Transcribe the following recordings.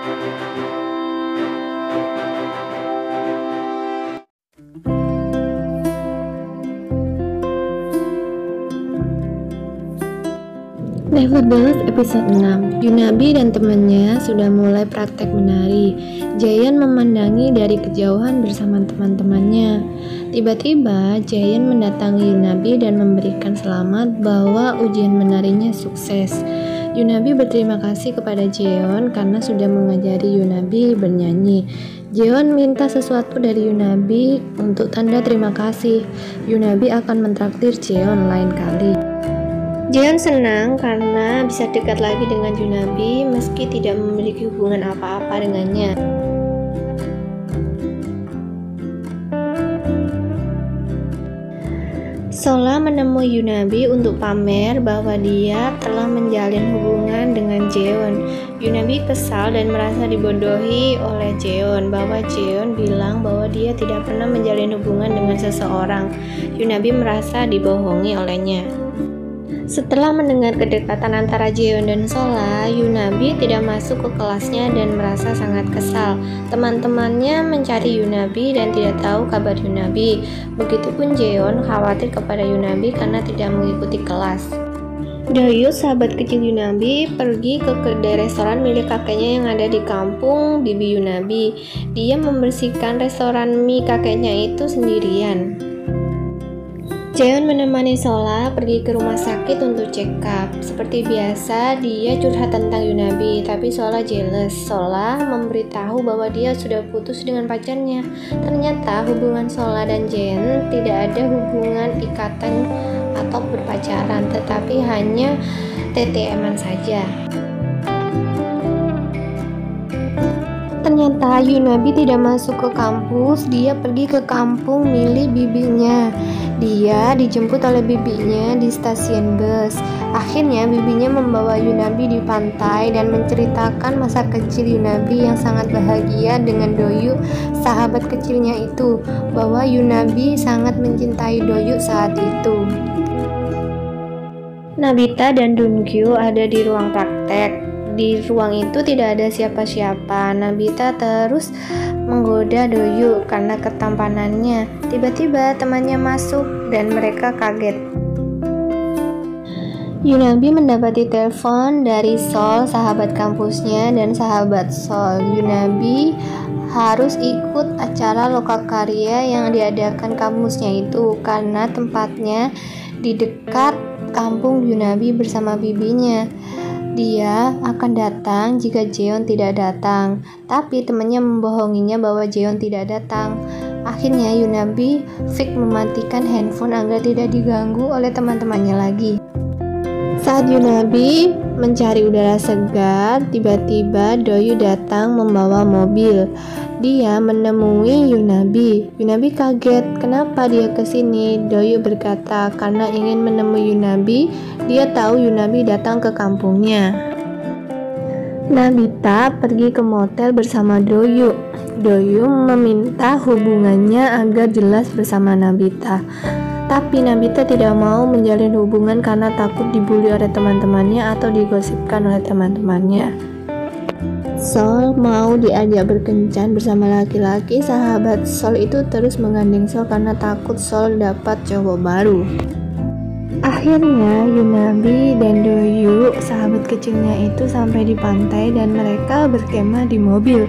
Nevertheless episode 6, Yunabi dan temannya sudah mulai praktek menari. Jaeyeon memandangi dari kejauhan bersama teman-temannya. Tiba-tiba Jaeyeon mendatangi Yunabi dan memberikan selamat bahwa ujian menarinya sukses. Yunabi berterima kasih kepada Jaeyeon karena sudah mengajari Yunabi bernyanyi. Jaeyeon minta sesuatu dari Yunabi untuk tanda terima kasih. Yunabi akan mentraktir Jaeyeon lain kali. Jaeyeon senang karena bisa dekat lagi dengan Yunabi meski tidak memiliki hubungan apa-apa dengannya. Sola menemui Yunabi untuk pamer bahwa dia telah menjalin hubungan dengan Jaeyeon. Yunabi kesal dan merasa dibodohi oleh Jaeyeon bahwa Jaeyeon bilang bahwa dia tidak pernah menjalin hubungan dengan seseorang. Yunabi merasa dibohongi olehnya. Setelah mendengar kedekatan antara Jaeyeon dan Sola, Yunabi tidak masuk ke kelasnya dan merasa sangat kesal. Teman-temannya mencari Yunabi dan tidak tahu kabar Yunabi. Begitupun Jaeyeon khawatir kepada Yunabi karena tidak mengikuti kelas. Doyu, sahabat kecil Yunabi, pergi ke kedai restoran milik kakeknya yang ada di kampung Bibi Yunabi. Dia membersihkan restoran mie kakeknya itu sendirian. Jaeyeon menemani Sola pergi ke rumah sakit untuk check up. Seperti biasa, dia curhat tentang Yunabi, tapi Sola jealous. Sola memberitahu bahwa dia sudah putus dengan pacarnya. Ternyata hubungan Sola dan Jaeyeon tidak ada hubungan ikatan atau berpacaran, tetapi hanya TTM-an saja. Ternyata Yunabi tidak masuk ke kampus, dia pergi ke kampung milik bibinya. Dia dijemput oleh bibinya di stasiun bus. Akhirnya bibinya membawa Yunabi di pantai dan menceritakan masa kecil Yunabi yang sangat bahagia dengan Doyu, sahabat kecilnya itu, bahwa Yunabi sangat mencintai Doyu saat itu. Nabita dan Dongkyu ada di ruang praktek. Di ruang itu tidak ada siapa-siapa. Nabita terus menggoda Doyu karena ketampanannya. Tiba-tiba temannya masuk dan mereka kaget. Yunabi mendapati telepon dari Sol, sahabat kampusnya dan sahabat Sol. Yunabi harus ikut acara lokakarya yang diadakan kampusnya itu karena tempatnya di dekat kampung Yunabi bersama bibinya. Dia akan datang jika Jaeyeon tidak datang, tapi temannya membohonginya bahwa Jaeyeon tidak datang. Akhirnya Yunabi fix mematikan handphone agar tidak diganggu oleh teman-temannya lagi. Saat Yunabi mencari udara segar, tiba-tiba Doyu datang membawa mobil. Dia menemui Yunabi. Yunabi kaget, kenapa dia kesini? Doyu berkata, karena ingin menemui Yunabi. Dia tahu Yunabi datang ke kampungnya. Nabita pergi ke motel bersama Doyu. Doyu meminta hubungannya agar jelas bersama Nabita. Tapi Nabita tidak mau menjalin hubungan karena takut dibully oleh teman-temannya atau digosipkan oleh teman-temannya. Sol mau diajak berkencan bersama laki-laki. Sahabat Sol itu terus menggandeng Sol karena takut Sol dapat cowok baru. Akhirnya Yunabi dan Doyu, sahabat kecilnya itu, sampai di pantai dan mereka berkemah di mobil.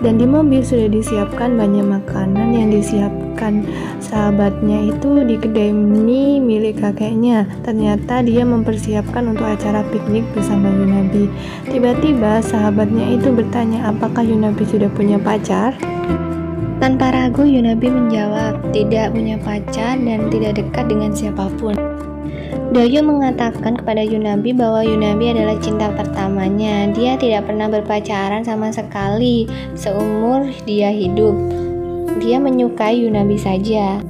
Dan di mobil sudah disiapkan banyak makanan yang disiapkan sahabatnya itu di kedai mie milik kakeknya. Ternyata dia mempersiapkan untuk acara piknik bersama Yunabi. Tiba-tiba sahabatnya itu bertanya apakah Yunabi sudah punya pacar. Tanpa ragu Yunabi menjawab tidak punya pacar dan tidak dekat dengan siapapun. Doyu mengatakan kepada Yunabi bahwa Yunabi adalah cinta pertamanya. Dia tidak pernah berpacaran sama sekali seumur dia hidup. Dia menyukai Yunabi saja.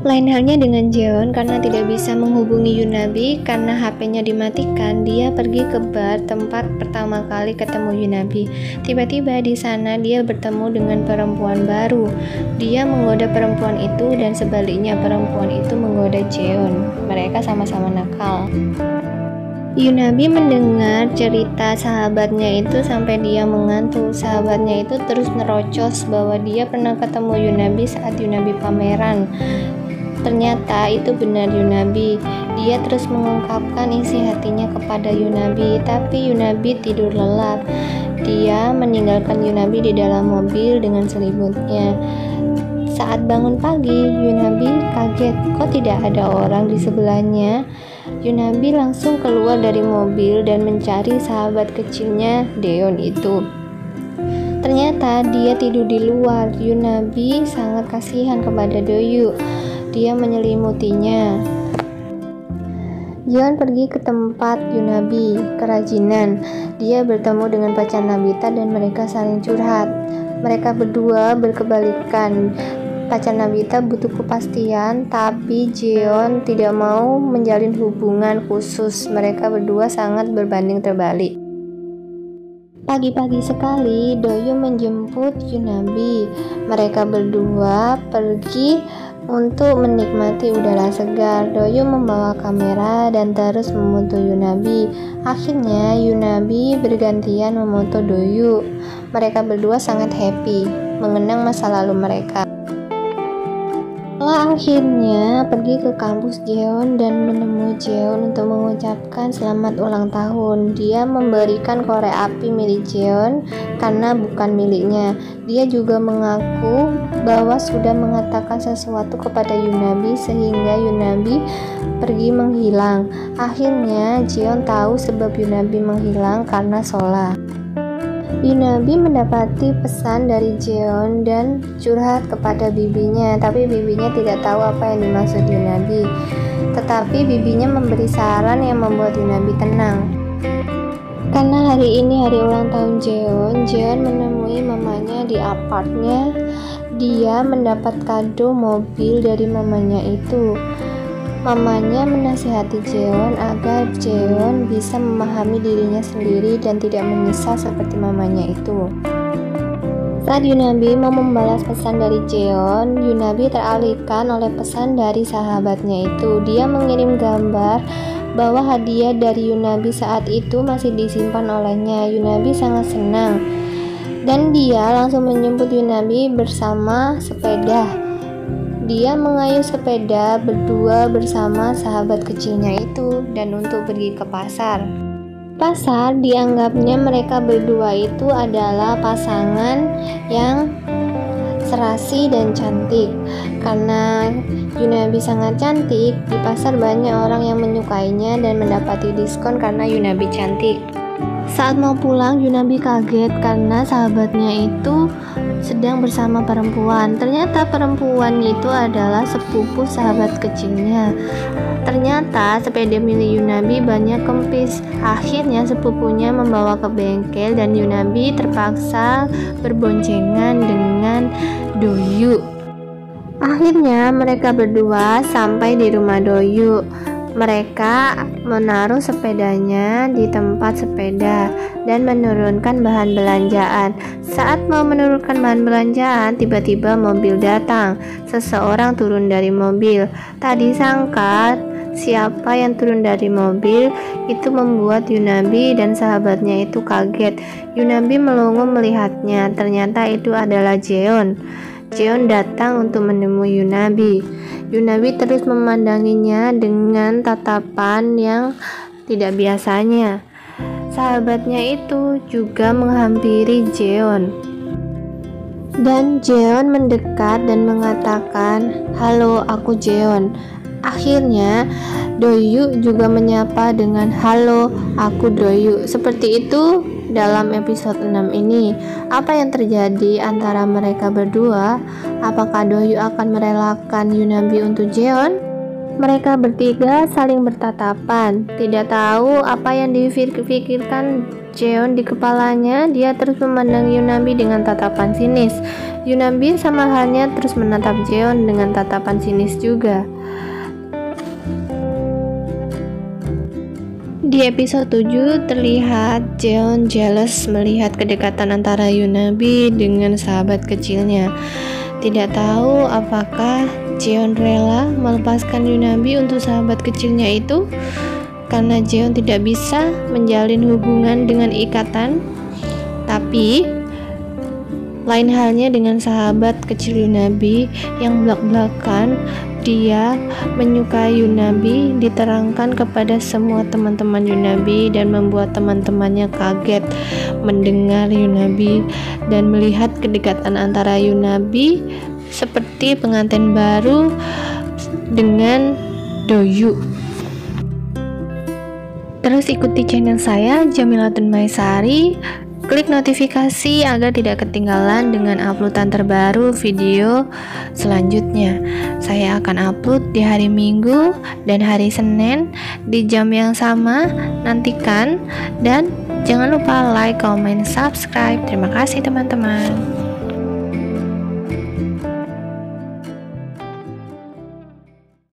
Lain halnya dengan Jaeyeon, karena tidak bisa menghubungi Yunabi karena HP-nya dimatikan. Dia pergi ke bar tempat pertama kali ketemu Yunabi. Tiba-tiba di sana dia bertemu dengan perempuan baru. Dia menggoda perempuan itu dan sebaliknya perempuan itu menggoda Jaeyeon. Mereka sama-sama nakal. Yunabi mendengar cerita sahabatnya itu sampai dia mengantuk. Sahabatnya itu terus nerocos bahwa dia pernah ketemu Yunabi saat Yunabi pameran. Ternyata itu benar Yunabi. Dia terus mengungkapkan isi hatinya kepada Yunabi, tapi Yunabi tidur lelap. Dia meninggalkan Yunabi di dalam mobil dengan selimutnya. Saat bangun pagi, Yunabi kaget, kok tidak ada orang di sebelahnya. Yunabi langsung keluar dari mobil dan mencari sahabat kecilnya Deon itu. Ternyata dia tidur di luar. Yunabi sangat kasihan kepada Doyu. Dia menyelimutinya. Jeon pergi ke tempat Yunabi, kerajinan. Dia bertemu dengan pacar Nabita dan mereka saling curhat. Mereka berdua berkebalikan. Pacar Nabita butuh kepastian, tapi Jeon tidak mau menjalin hubungan khusus. Mereka berdua sangat berbanding terbalik. Pagi-pagi sekali, Doyu menjemput Yunabi. Mereka berdua pergi untuk menikmati udara segar. Doyu membawa kamera dan terus memoto Yunabi. Akhirnya Yunabi bergantian memoto Doyu. Mereka berdua sangat happy mengenang masa lalu mereka. Setelah akhirnya pergi ke kampus Jeon dan menemui Jeon untuk mengucapkan selamat ulang tahun. Dia memberikan korek api milik Jeon karena bukan miliknya. Dia juga mengaku bahwa sudah mengatakan sesuatu kepada Yunabi sehingga Yunabi pergi menghilang. Akhirnya Jeon tahu sebab Yunabi menghilang karena sholat. Yunabi mendapati pesan dari Jeon dan curhat kepada bibinya, tapi bibinya tidak tahu apa yang dimaksud Yunabi. Tetapi bibinya memberi saran yang membuat Yunabi tenang. Karena hari ini hari ulang tahun Jeon menemui mamanya di apartnya. Dia mendapat kado mobil dari mamanya itu. Mamanya menasihati Jeon agar Jeon bisa memahami dirinya sendiri dan tidak menyesal seperti mamanya itu. Saat Yunabi mau membalas pesan dari Jeon, Yunabi teralihkan oleh pesan dari sahabatnya itu. Dia mengirim gambar bahwa hadiah dari Yunabi saat itu masih disimpan olehnya. Yunabi sangat senang dan dia langsung menjemput Yunabi bersama sepeda. Dia mengayuh sepeda berdua bersama sahabat kecilnya itu dan untuk pergi ke pasar. Pasar dianggapnya mereka berdua itu adalah pasangan yang serasi dan cantik. Karena Yunabi sangat cantik, di pasar banyak orang yang menyukainya dan mendapati diskon karena Yunabi cantik. Saat mau pulang, Yunabi kaget karena sahabatnya itu sedang bersama perempuan. Ternyata perempuan itu adalah sepupu sahabat kecilnya. Ternyata sepeda milik Yunabi banyak kempis. Akhirnya sepupunya membawa ke bengkel dan Yunabi terpaksa berboncengan dengan Doyu. Akhirnya mereka berdua sampai di rumah Doyu. Mereka menaruh sepedanya di tempat sepeda dan menurunkan bahan belanjaan. Saat mau menurunkan bahan belanjaan, tiba-tiba mobil datang. Seseorang turun dari mobil. Tak disangka siapa yang turun dari mobil. Itu membuat Yunabi dan sahabatnya itu kaget. Yunabi melongo melihatnya. Ternyata itu adalah Jeon. Jeon datang untuk menemui Yunabi. Yunabi terus memandanginya dengan tatapan yang tidak biasanya. Sahabatnya itu juga menghampiri Jeon. Dan Jeon mendekat dan mengatakan, "Halo, aku Jeon." Akhirnya Doyu juga menyapa dengan, "Halo, aku Doyu." Seperti itu dalam episode 6 ini. Apa yang terjadi antara mereka berdua? Apakah Doyu akan merelakan Yunabi untuk Jeon? Mereka bertiga saling bertatapan. Tidak tahu apa yang dipikirkan Jeon di kepalanya. Dia terus memandang Yunabi dengan tatapan sinis. Yunabi sama halnya terus menatap Jeon dengan tatapan sinis juga. Di episode 7 terlihat Jeon jealous melihat kedekatan antara Yunabi dengan sahabat kecilnya. Tidak tahu apakah Jeon rela melepaskan Yunabi untuk sahabat kecilnya itu. karena Jeon tidak bisa menjalin hubungan dengan ikatan. Tapi lain halnya dengan sahabat kecil Yunabi yang belak-belakan dia menyukai Yunabi diterangkan kepada semua teman-teman Yunabi dan membuat teman-temannya kaget mendengar Yunabi dan melihat kedekatan antara Yunabi seperti pengantin baru dengan Doyu. Terus ikuti channel saya Jamilatun Maisari. Klik notifikasi agar tidak ketinggalan dengan uploadan terbaru video selanjutnya. Saya akan upload di hari Minggu dan hari Senin di jam yang sama. Nantikan dan jangan lupa like, comment, subscribe. Terima kasih teman-teman.